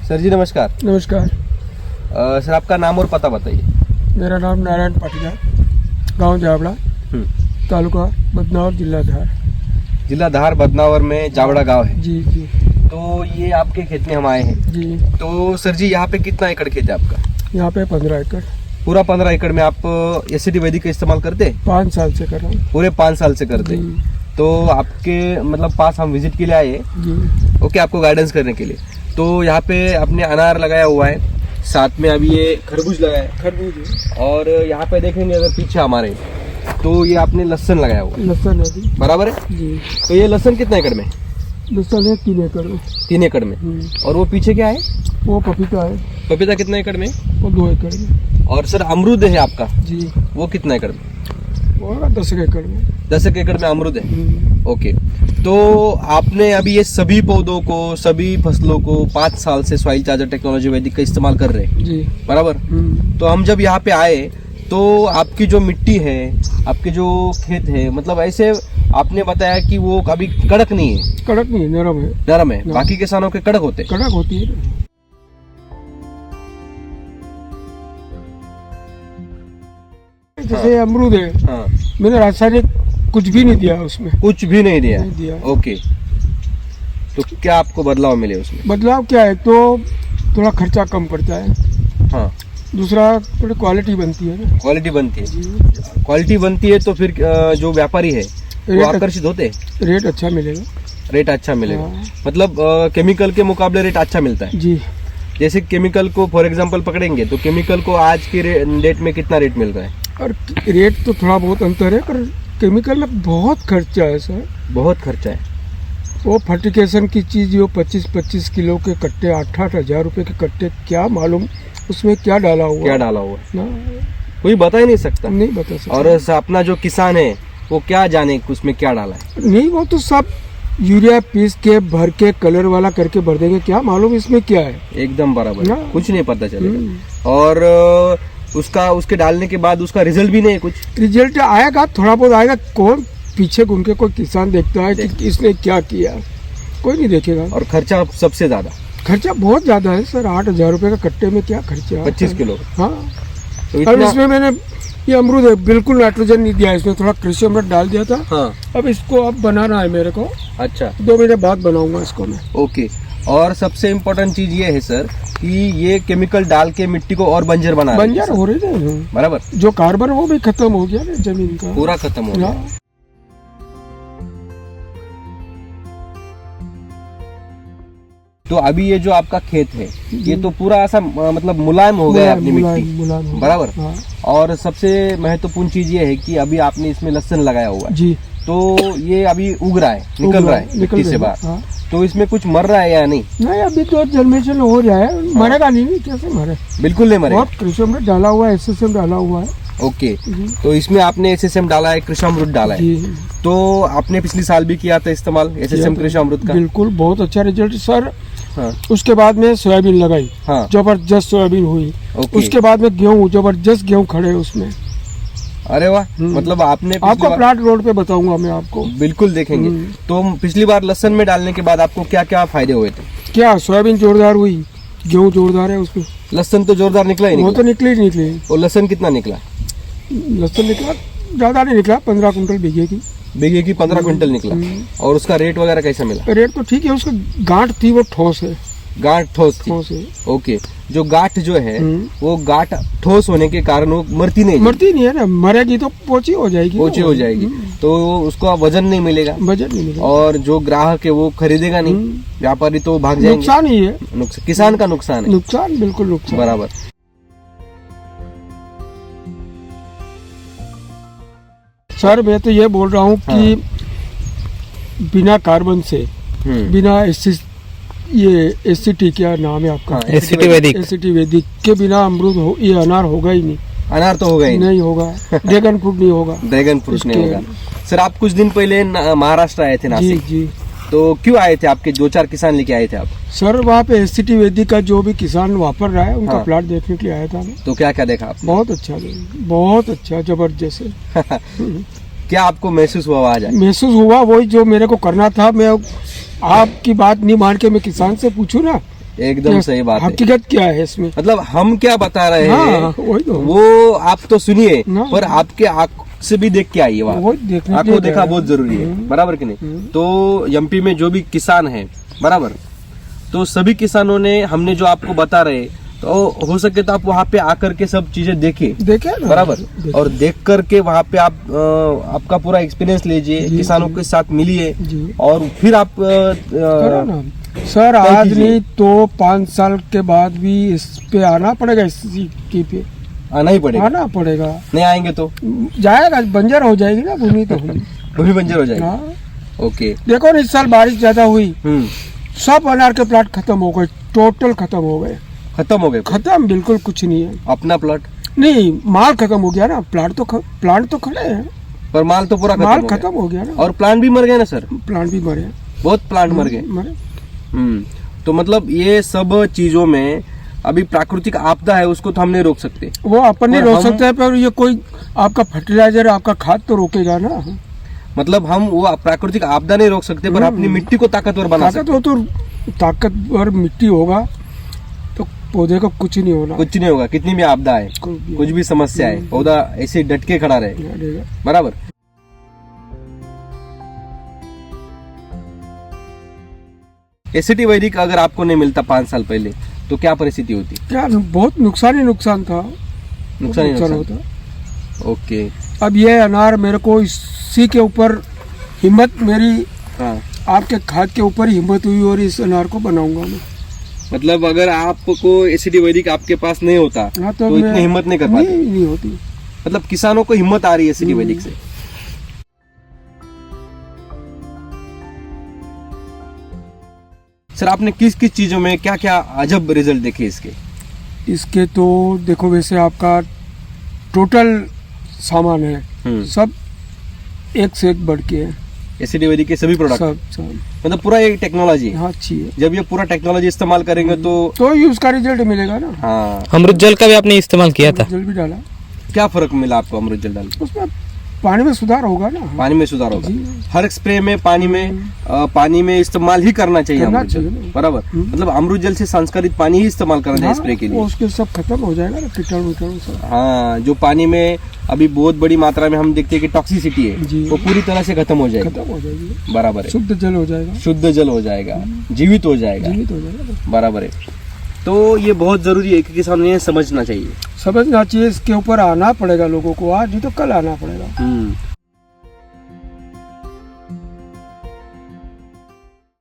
Sir जी नमस्कार। नमस्कार। Sir आपका नाम और पता बताइए। मेरा नाम नारायण पाटीदार, गांव जावड़ा, तालुका बदनावर, जिला धार बदनावर में जावड़ा गांव है। जी जी। तो ये आपके खेत में हम आए हैं जी। तो सर जी यहाँ पे कितना एकड़ खेत है आपका? यहाँ पे 15 एकड़। पूरा 15 एकड़ में आप एससीटी वैदिक का इस्तेमाल करते हैं? 5 साल से कर रहा हूँ। पूरे 5 साल से करते हैं। तो आपके मतलब पास हम विजिट के लिए आए जी। ओके, आपको गाइडेंस करने के लिए। तो यहाँ पे आपने अनार लगाया हुआ है, साथ में अभी ये खरबूज लगाया है। खरबूज। और यहाँ पे देखेंगे अगर पीछे हमारे तो ये आपने लहसुन लगाया हुआ है। लहसुन है बराबर है जी। तो ये लहसुन कितने एकड़ में? लहसुन है 3 एकड़ में। 3 एकड़ में। और वो पीछे क्या है? वो पपीता है। पपीता कितने एकड़ में? वो 2 एकड़ में। और सर अमरूद है आपका जी। वो कितना एकड़ में? वो 10 एकड़ में। 10 एकड़ में अमरूद है। ओके, तो आपने अभी ये सभी पौधों को, सभी फसलों को 5 साल से सॉइल चार्जर टेक्नोलॉजी वैदिक का इस्तेमाल कर रहे हैं जी। बराबर। तो हम जब यहाँ पे आए तो आपकी जो मिट्टी है, आपके जो खेत है, मतलब ऐसे आपने बताया कि वो अभी कड़क नहीं है। कड़क नहीं है, नरम है। नरम है। बाकी किसानों के कड़क होते हैं। कड़क होती है। जैसे अमरूद है, हाँ। मैंने रासायनिक कुछ भी नहीं दिया उसमें। कुछ भी नहीं दिया? नहीं दिया। ओके, तो क्या आपको बदलाव मिले उसमें? बदलाव क्या है, तो थोड़ा खर्चा कम पड़ता है। हाँ। दूसरा थोड़ी क्वालिटी बनती है ना। क्वालिटी बनती है। क्वालिटी बनती है तो फिर जो व्यापारी है वो आकर्षित होते हैं। रेट अच्छा मिलेगा। रेट अच्छा मिलेगा। हाँ। मतलब केमिकल के मुकाबले रेट अच्छा मिलता है जी। जैसे केमिकल को फॉर एग्जांपल पकड़ेंगे तो केमिकल को आज की डेट में कितना रेट मिल रहा है? और रेट तो थोड़ा बहुत अंतर है, पर केमिकल में बहुत खर्चा है सर। बहुत खर्चा है। वो फर्टिकेशन की चीज, वो 25-25 किलो के कट्टे, 8-8 हजार रुपए के कट्टे, क्या मालूम उसमें क्या डाला हुआ। क्या डाला हुआ ना, कोई बता ही नहीं सकता। नहीं बता सकता। और अपना जो किसान है वो क्या जाने उसमें क्या डाला है। नहीं, वो तो सब यूरिया पीस के भर के कलर वाला करके भर देंगे, क्या मालूम इसमें क्या है। एकदम बराबर, ना। कुछ नहीं पता चलेगा। और उसके डालने के बाद उसका रिजल्ट भी नहीं है। कुछ रिजल्ट आएगा, थोड़ा बहुत आएगा। कौन पीछे घूम के कोई किसान देखता है कि इसने क्या किया? कोई नहीं देखेगा। और खर्चा सबसे ज्यादा? खर्चा बहुत ज्यादा है सर। 8,000 रुपए का कट्टे में क्या खर्चा? 25 किलो। हाँ। तो अब इसमें मैंने ये अमरूद है, बिल्कुल नाइट्रोजन नहीं दिया, इसमें थोड़ा कृषि अमृत डाल दिया था। हाँ। अब इसको अब बनाना है मेरे को। अच्छा। 2 महीने बाद बनाऊंगा इसको मैं। ओके। और सबसे इम्पोर्टेंट चीज ये है सर कि ये केमिकल डाल के मिट्टी को और बंजर बंजर हो रही है बराबर। जो कार्बन वो भी खत्म हो गया ना जमीन का, पूरा खत्म हो गया। तो अभी ये जो आपका खेत है ये तो पूरा ऐसा मतलब मुलायम हो गया अपनी मिट्टी बराबर। हाँ। और सबसे महत्वपूर्ण चीज ये है कि अभी आपने इसमें लहसुन लगाया हुआ है जी। तो ये अभी उग रहा है, निकल रहा है मिट्टी से बाहर। हाँ। तो इसमें कुछ मर रहा है या नहीं? नहीं, अभी तो जर्मिनेशन हो रहा है। मरेगा नहीं, कैसे मरे? बिल्कुल नहीं मरेगा। बहुत कृषि डाला हुआ है, एसएसएम डाला हुआ है। ओके। तो इसमें आपने एसएसएम डाला है, कृषामृत डाला है। तो आपने पिछले साल भी किया था इस्तेमाल एसएसएम कृषामृत का? बिल्कुल, बहुत अच्छा रिजल्ट सर। हाँ। उसके बाद में सोयाबीन लगाई। हाँ। जबरदस्त सोयाबीन हुई। उसके बाद में गेहूँ, जबरदस्त गेहूँ खड़े उसमें। अरे वाह। मतलब आपको प्लाट रोड पे बताऊंगा मैं आपको। बिल्कुल देखेंगे। तो पिछली बार लहसुन में डालने के बाद आपको क्या क्या फायदे हुए थे? क्या सोयाबीन जोरदार हुई, गेहूँ जोरदार है उसमें। लहसुन तो जोरदार निकला ही नहीं। वो तो निकली। और लहसुन कितना निकला? लहसुन निकला ज्यादा नहीं निकला, 15 कुंटल बीघे की 15 कुंटल निकला। और उसका रेट वगैरह कैसा मिला? रेट तो ठीक है, उसका गांठ थी वो ठोस है। गांठ ठोस है। ओके। जो गांठ जो है वो गांठ ठोस होने के कारण वो मरती नहीं है ना। मरेगी तो पोची हो जाएगी। तो उसको वजन नहीं मिलेगा। और जो ग्राहक है वो खरीदेगा नहीं, व्यापारी तो भाग जाएंगे। नुकसान ही है। किसान का नुकसान है। नुकसान, बिल्कुल नुकसान बराबर। सर मैं तो ये बोल रहा हूँ कि बिना कार्बन से, बिना एससीटी क्या नाम है आपका? एससीटी वैदिक के बिना अमरूद ये अनार होगा ही नहीं। अनार तो होगा ही नहीं होगा। ड्रैगन फ्रूट नहीं होगा। नहीं होगा। सर आप कुछ दिन पहले महाराष्ट्र आए थे नासिक। जी। तो क्यों आए थे? आपके 2-4 किसान लेके आए थे आप? सर वहाँ पे एससीटी वैदिक का जो भी किसान वापर रहा है उनका प्लाट देखने के लिए आया था मैं। तो क्या क्या देखा आपने? बहुत अच्छा जबरदस्त। क्या आपको महसूस हुआ? महसूस हुआ वही जो मेरे को करना था। मैं आपकी बात नहीं मान के मैं किसान से पूछूं ना एकदम सही बात है। हकीकत क्या है इसमें? मतलब हम क्या बता रहे हैं वही तो, वो आप तो सुनिए, ना। पर आपके आँख से भी देख के आइए वहाँ। वो देखने के आँखों लिए देखा है। बहुत जरूरी है, बराबर कि नहीं? तो एमपी में जो भी किसान है, बराबर, तो सभी किसानों ने हमने जो आपको बता रहे, तो हो सके तो आप वहाँ पे आकर के सब चीजें देखे, ना? बराबर, और देख करके वहाँ पे आप आपका पूरा एक्सपीरियंस लीजिए, किसानों के साथ मिलिए, और फिर आप करो ना सर। आज नहीं तो 5 साल के बाद भी इस पे आना पड़ेगा, इसी पे आना ही पड़ेगा। आना पड़ेगा, नहीं आएंगे तो जाएगा, बंजर हो जाएगी ना भूमि, तो भूमि बंजर हो जाएगी। हाँ। ओके। देखो ना, इस साल बारिश ज्यादा हुई, सब अनार के प्लाट खत्म हो गए, टोटल खत्म हो गए। खत्म हो गए? खत्म, बिल्कुल कुछ नहीं है। अपना प्लाट नहीं, माल खत्म हो गया ना, प्लांट तो खड़े हैं, पर माल तो पूरा खत्म हो गया ना। और प्लांट भी मर गए ना सर? प्लांट भी मरे, बहुत प्लांट मर गए। तो मतलब ये सब चीजों में अभी प्राकृतिक आपदा है, उसको तो हम नहीं रोक सकते। वो अपन नहीं रोक सकते, पर ये कोई आपका फर्टिलाइजर, आपका खाद तो रोकेगा ना। मतलब हम वो प्राकृतिक आपदा नहीं रोक सकते, पर अपनी मिट्टी को ताकतवर बना सकते। तो ताकतवर मिट्टी होगा तो पौधे को कुछ नहीं होना, कुछ नहीं होगा। कितनी भी आपदा है, कुछ भी समस्या है, पौधा ऐसे डट के खड़ा रहे, बराबर। एसिटी वैदिक अगर आपको नहीं मिलता 5 साल पहले, तो क्या परिस्थिति होती? क्या बहुत नुकसान ही नुकसान था, नुकसान होता। ओके। अब ये अनार मेरे को इसी के ऊपर हिम्मत मेरी, आपके खाद के ऊपर हिम्मत हुई, और इस अनार को बनाऊंगा मैं। मतलब अगर आपको एसिडी वैदिक आपके पास नहीं होता, तो इतनी हिम्मत नहीं कर पाते? नहीं होती। मतलब किसानों को हिम्मत आ रही है एसिडी वैदिक से। सर आपने किस किस चीजों में क्या क्या अजब रिजल्ट देखे इसके? तो देखो, वैसे आपका टोटल सामान है, सब एक से एक बढ़ के है। एसिडी वैदिक के सभी प्रोडक्ट, सब मतलब पूरा एक टेक्नोलॉजी। हाँ, अच्छी है। जब ये पूरा टेक्नोलॉजी इस्तेमाल करेंगे तो ही उसका रिजल्ट मिलेगा ना। हाँ। अमृत जल का भी आपने इस्तेमाल किया था? जल भी डाला। क्या फर्क मिला आपको अमृत जल डाल? उसमें पानी में सुधार होगा ना। पानी में सुधार होगा। हर स्प्रे में पानी में इस्तेमाल ही करना चाहिए अमृत जल, बराबर। मतलब अमृत जल से संस्कारित पानी ही इस्तेमाल करना चाहिए स्प्रे के लिए। उसके सब खत्म हो जाएगा ना, कीटाणु सब। हाँ, जो पानी में अभी बहुत बड़ी मात्रा में हम देखते हैं कि टॉक्सिसिटी है, वो पूरी तरह से खत्म हो जाएगी, बराबर है। शुद्ध जल हो जाएगा, शुद्ध जल हो जाएगा, जीवित हो जाएगा, बराबर है। तो ये बहुत जरूरी है कि किसानों ने समझना चाहिए, इसके ऊपर आना पड़ेगा लोगों को, आज नहीं तो कल आना पड़ेगा।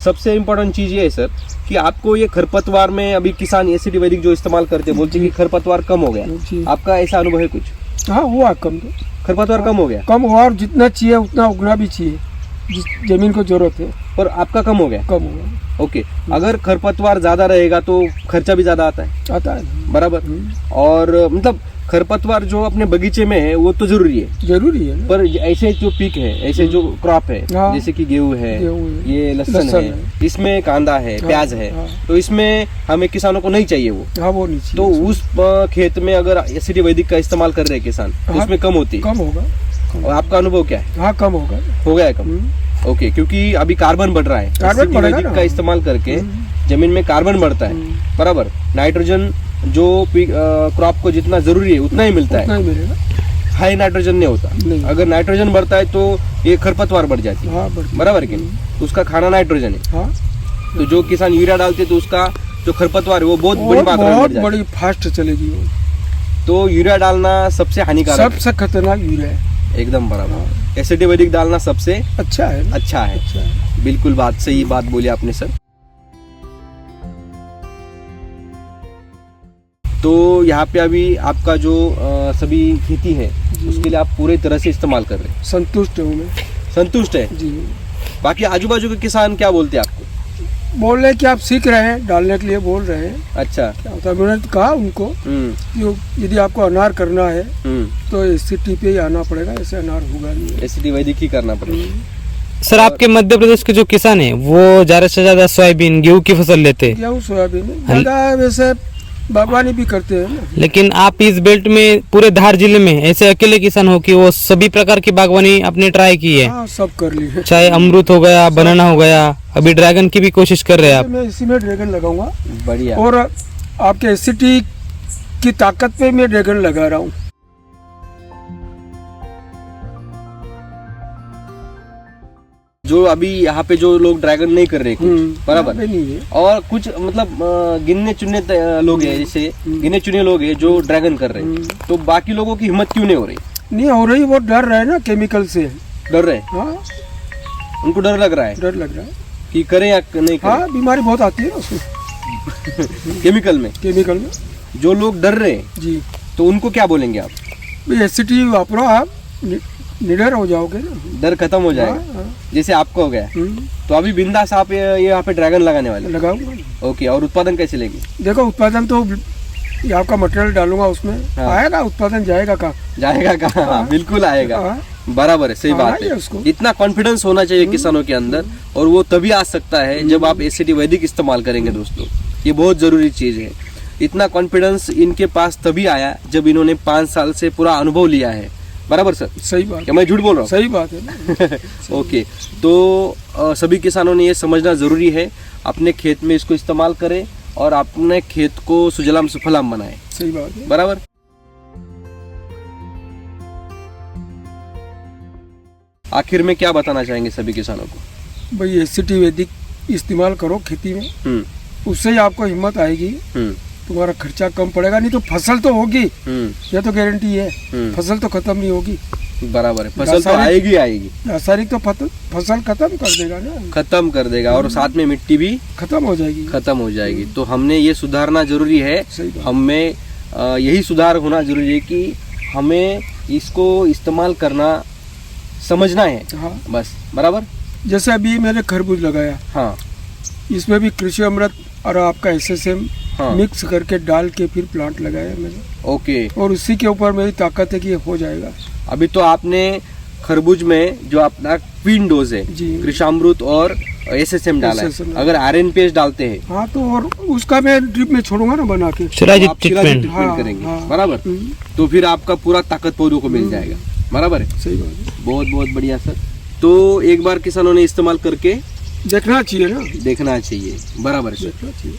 सबसे इम्पोर्टेंट चीज ये है सर कि आपको ये खरपतवार में, अभी किसान एसिडी वैदिक जो इस्तेमाल करते हैं, बोलते हैं कि खरपतवार कम हो गया, आपका ऐसा अनुभव है कुछ? हाँ, हुआ कम, तो खरपतवार कम हो गया। कम हुआ, और जितना चाहिए उतना उगना भी चाहिए, जिस जमीन को जरूरत है। पर आपका कम हो गया? कम हो गया। ओके। अगर खरपतवार ज्यादा रहेगा तो खर्चा भी ज्यादा आता है, बराबर। और मतलब खरपतवार जो अपने बगीचे में है वो तो जरूरी है ना? पर ऐसे जो पीक है, ऐसे जो क्रॉप है, जैसे कि गेहूं है, ये लहसुन है, इसमें कांदा है, प्याज है, तो इसमें हमें किसानों को नहीं चाहिए वो। वो नहीं चाहिए। तो उस खेत में अगर एसिडी वैदिक का इस्तेमाल कर रहे हैं किसान, तो उसमें कम होती है। कम होगा। और आपका अनुभव क्या है? हाँ, कम होगा। हो गया है कम। ओके, क्योंकि अभी कार्बन बढ़ रहा है, कार्बन वैदिक का इस्तेमाल करके जमीन में कार्बन बढ़ता है, बराबर। नाइट्रोजन जो क्रॉप को जितना जरूरी है उतना ही मिलता है, हाई नाइट्रोजन नहीं होता। अगर नाइट्रोजन बढ़ता है तो ये खरपतवार बढ़ जाती है, बराबर कि नहीं? उसका खाना नाइट्रोजन है। तो जो किसान यूरिया डालते तो उसका जो खरपतवार है वो बहुत बड़ी मात्रा में बढ़ जाती है, बड़ी फास्ट चलेगी वो। तो यूरिया डालना सबसे हानिकारक, सबसे खतरनाक यूरिया है, एकदम बराबर। एसिडी वैदिक डालना सबसे अच्छा है। बिल्कुल बात सही बात बोली आपने सर। तो यहाँ पे अभी आपका जो सभी खेती है उसके लिए आप पूरे तरह से इस्तेमाल कर रहे हैं? संतुष्ट हूँ मैं। संतुष्ट है जी। बाकी आजू बाजू के किसान क्या बोलते हैं आपको? बोल रहे हैं कि आप सीख रहे हैं, डालने के लिए बोल रहे हैं। अच्छा। क्या होता है, मैंने कहा उनको यदि आपको अनार करना है तो एसिडी पे ही आना पड़ेगा, ऐसे अनार होगा नहीं, एसिडी वैदिक ही करना पड़ेगा। सर आपके मध्य प्रदेश के जो किसान हैं वो ज्यादा से ज्यादा सोयाबीन, गेहूं की फसल लेते हैं। गेहूँ सोयाबीन ज्यादा, वैसे बागवानी भी करते हैं ना। लेकिन आप इस बेल्ट में पूरे धार जिले में ऐसे अकेले किसान हो कि वो सभी प्रकार की बागवानी आपने ट्राई की है? हाँ, सब कर ली है। चाहे अमरूद हो गया, बनाना हो गया, अभी ड्रैगन की भी कोशिश कर रहे हैं आप? मैं इसी में ड्रैगन लगाऊंगा बढ़िया। और आपके एसिडिटी की ताकत पे मैं ड्रैगन लगा रहा हूँ। जो अभी यहाँ पे जो लोग ड्रैगन नहीं कर रहे कुछ, बराबर, नहीं है। और कुछ मतलब गिनने चुनने लोग हैं, जैसे गिने चुने लोग हैं जो ड्रैगन कर रहे हैं, तो बाकी लोगों की हिम्मत क्यों नहीं हो रही? नहीं हो रही, वो डर रहे ना केमिकल से। डर रहे? हाँ, उनको डर लग रहा है डर लग रहा है कि करें या नहीं करें। हाँ, बीमारी बहुत आती है ना उसमें। केमिकल में जो लोग डर रहे हैं जी, तो उनको क्या बोलेंगे आप? भाई एसिडिटी वापरो, आप निडर हो जाओगे ना, डर खत्म हो जाएगा। हाँ, हाँ। जैसे आपका हो गया, तो अभी बिंदास आप ये यहाँ पे ड्रैगन लगाने वाले? लगाऊंगा। ओके, और उत्पादन कैसे लेंगे? देखो, उत्पादन तो ये आपका मटेरियल डालूंगा उसमें, हाँ। आएगा उत्पादन, जाएगा कहाँ? जाएगा कहाँ? हाँ। बिल्कुल आएगा। हाँ। बराबर है, सही आना बात ही है है। उसको। इतना कॉन्फिडेंस होना चाहिए किसानों के अंदर, और वो तभी आ सकता है जब आप एसिडी वैदिक इस्तेमाल करेंगे। दोस्तों, ये बहुत जरूरी चीज है। इतना कॉन्फिडेंस इनके पास तभी आया जब इन्होंने 5 साल से पूरा अनुभव लिया है। बराबर सर? सही बात। क्या मैं झूठ बोल रहा हूँ? सही बात है ना। ओके, तो सभी किसानों ने ये समझना जरूरी है, अपने खेत में इसको इस्तेमाल करें और अपने खेत को सुजलाम सुफलाम बनाएं। सही बात है। बराबर। आखिर में क्या बताना चाहेंगे सभी किसानों को? भाई एसिडी वैदिक इस्तेमाल करो खेती में, उससे ही आपको हिम्मत आएगी, तुम्हारा खर्चा कम पड़ेगा। नहीं तो फसल तो होगी, यह तो गारंटी है, फसल तो खत्म नहीं होगी। बराबर है, फसल तो आएगी आएगी। रासायनिक तो फसल खत्म कर देगा ना, खत्म कर देगा, और साथ में मिट्टी भी खत्म हो जाएगी। तो हमने ये सुधारना जरूरी है। हमें यही सुधार होना जरूरी है कि हमें इसको इस्तेमाल करना समझना है। हाँ, बस। बराबर। जैसे अभी मैंने खरबूज लगाया, हाँ, इसमें भी कृषि अमृत और आपका SSM हाँ। मिक्स करके डाल के फिर प्लांट लगाया मैंने। ओके, और उसी के ऊपर मेरी ताकत है कि ये हो जाएगा। अभी तो आपने खरबूज में जो अपना क्वीन डोज है, जी, कृषामृत और SSM डाला है। SSM अगर RNPS डालते हैं, हाँ, तो और उसका मैं ड्रिप में छोड़ूंगा ना बना के, शिलाजीत आप शिलाजीत ट्रीटमेंट। ट्रीटमेंट करेंगे। हाँ। बराबर। तो फिर आपका पूरा ताकत पौधों को मिल जाएगा। बराबर है। सही बात है। बहुत बहुत बढ़िया सर। तो एक बार किसानों ने इस्तेमाल करके देखना चाहिए ना, देखना चाहिए। बराबर है सर। देखना चाहिए।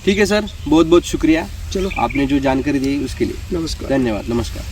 ठीक है सर, बहुत बहुत शुक्रिया। चलो, आपने जो जानकारी दी उसके लिए नमस्कार। धन्यवाद। नमस्कार।